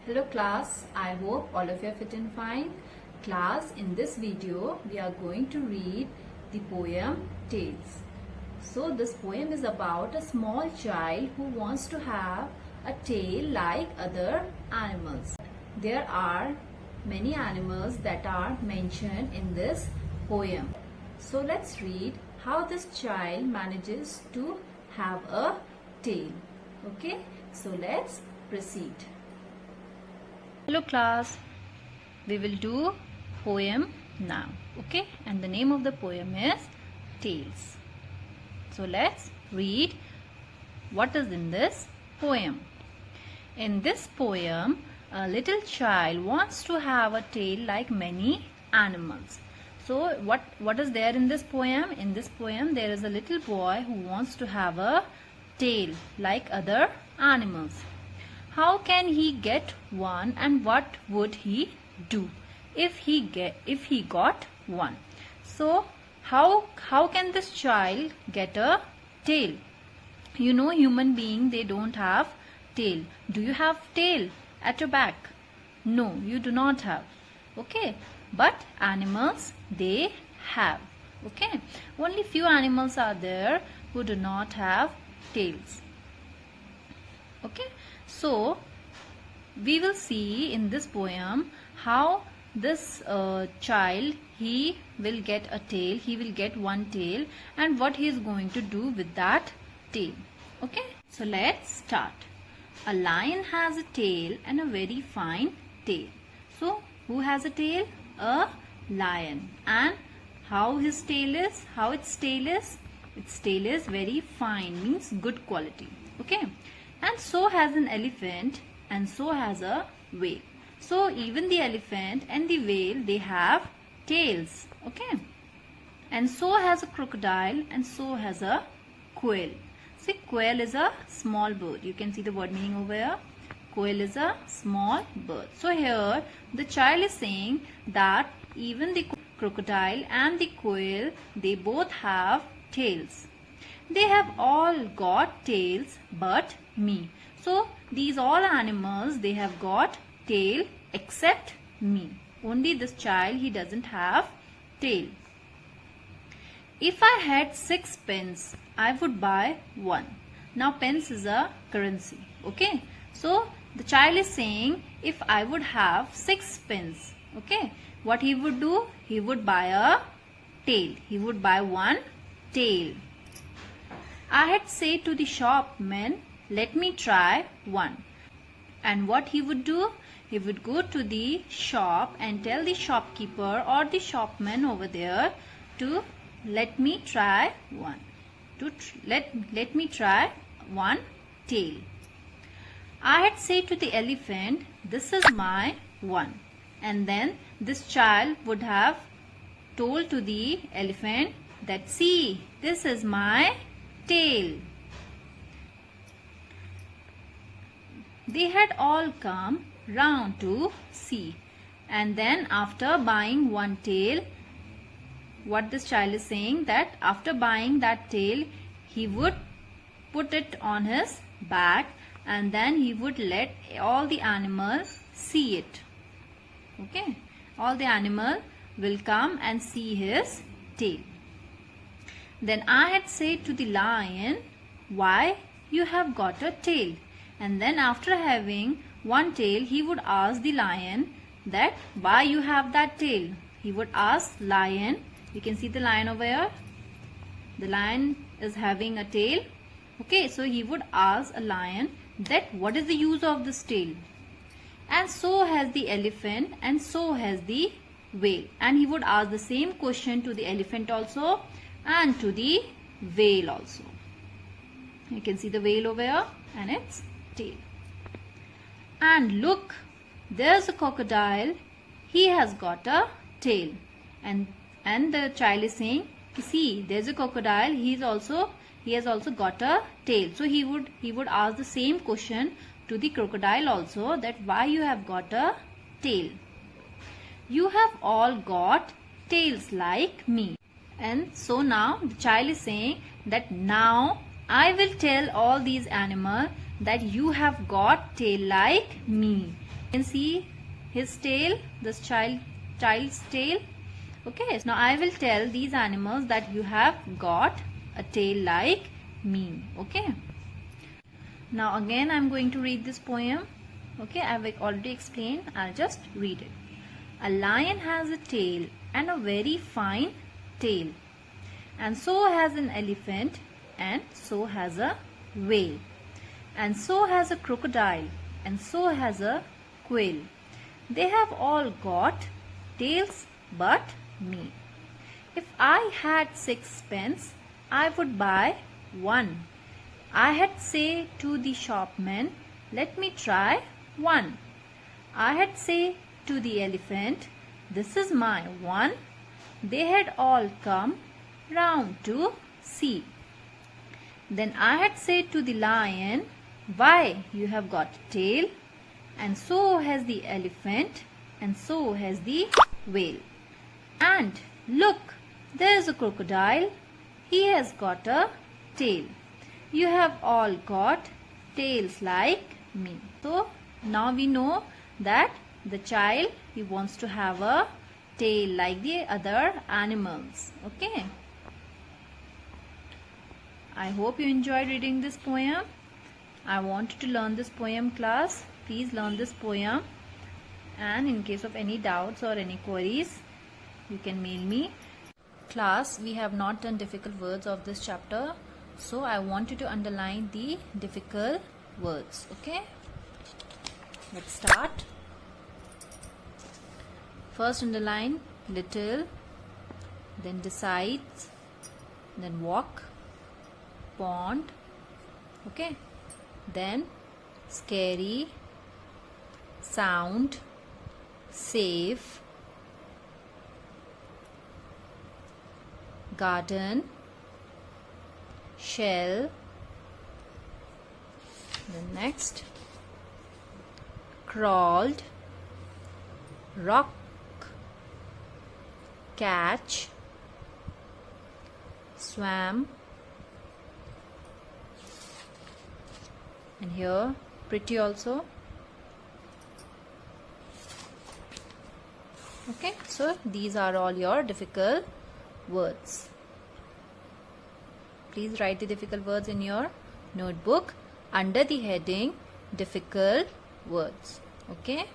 Hello class, I hope all of you are fit and fine. Class, in this video we are going to read the poem Tales. So this poem is about a small child who wants to have a tail like other animals. There are many animals that are mentioned in this poem. So let's read how this child manages to have a tail. Okay, so let's proceed. Hello class, we will do poem now, okay, and the name of the poem is Tales. So let's read what is in this poem. In this poem, a little child wants to have a tail like many animals. So what is there in this poem? In this poem there is a little boy who wants to have a tail like other animals. How can he get one, and what would he do if he got one? So how can this child get a tail? You know, human being, they don't have tail. Do you have tail at your back? No, you do not have. Okay, but animals, they have. Okay, only few animals are there who do not have tails. Okay, so we will see in this poem how this child, he will get a tail, he will get one tail, and what he is going to do with that tail. Okay, so let's start. A lion has a tail, and a very fine tail. So who has a tail? A lion. And how its tail is? Its tail is very fine, means good quality. Okay, and so has an elephant, and so has a whale. So even the elephant and the whale, they have tails. Okay, and so has a crocodile, and so has a quail. See, quail is a small bird. You can see the word meaning over here. Quail is a small bird. So here the child is saying that even the crocodile and the quail, they both have tails. They have all got tails but me. So these all animals, they have got tail except me. Only this child, he doesn't have tail. If I had 6 pence, I would buy one. Now pence is a currency. Okay, so the child is saying, if I would have 6 pence, okay, what he would do? He would buy a tail. He would buy one tail. I had said to the shopman, let me try one. And what he would do? He would go to the shop and tell the shopkeeper or the shopman over there to let me try one. Let me try one tail. I had said to the elephant, this is my one. And then this child would have told to the elephant that, see, this is my tail. They had all come round to see. And then after buying one tail, what this child is saying, that after buying that tail, he would put it on his back, and then he would let all the animals see it. Okay, all the animal will come and see his tail. Then I had said to the lion, why you have got a tail? And then after having one tail, he would ask the lion that why you have that tail. He would ask lion, you can see the lion over here. The lion is having a tail. Okay, so he would ask a lion that what is the use of this tail? And so has the elephant, and so has the whale. And he would ask the same question to the elephant also, and to the whale also. You can see the whale over here and its tail. And look, there's a crocodile. He has got a tail. And the child is saying, see, there's a crocodile. He has also got a tail. So he would ask the same question to the crocodile also, that why you have got a tail. You have all got tails like me. And so now the child is saying that now I will tell all these animals that you have got tail like me. You can see his tail, this child's tail. Okay, so now I will tell these animals that you have got a tail like me. Okay, now again I'm going to read this poem. Okay, I've already explained. I'll just read it. A lion has a tail, and a very fine tail, and so has an elephant, and so has a whale, and so has a crocodile, and so has a quail. They have all got tails but me. If I had sixpence, I would buy one. I had say to the shopman, let me try one. I had say to the elephant, this is my one. They had all come round to see. Then I had said to the lion, why, you have got a tail, and so has the elephant, and so has the whale. And look, there is a crocodile. He has got a tail. You have all got tails like me. So now we know that the child, he wants to have a tail like the other animals. Okay. I hope you enjoyed reading this poem. I want you to learn this poem, class. Please learn this poem. And in case of any doubts or any queries, you can mail me. Class, we have not done difficult words of this chapter. So I want you to underline the difficult words. Okay. Let's start. First underline little, then decides, then walk, pond, okay, then scary, sound, safe, garden, shell, then next crawled, rock, catch, swam, and here pretty also. Okay, so these are all your difficult words. Please write the difficult words in your notebook under the heading difficult words. Okay.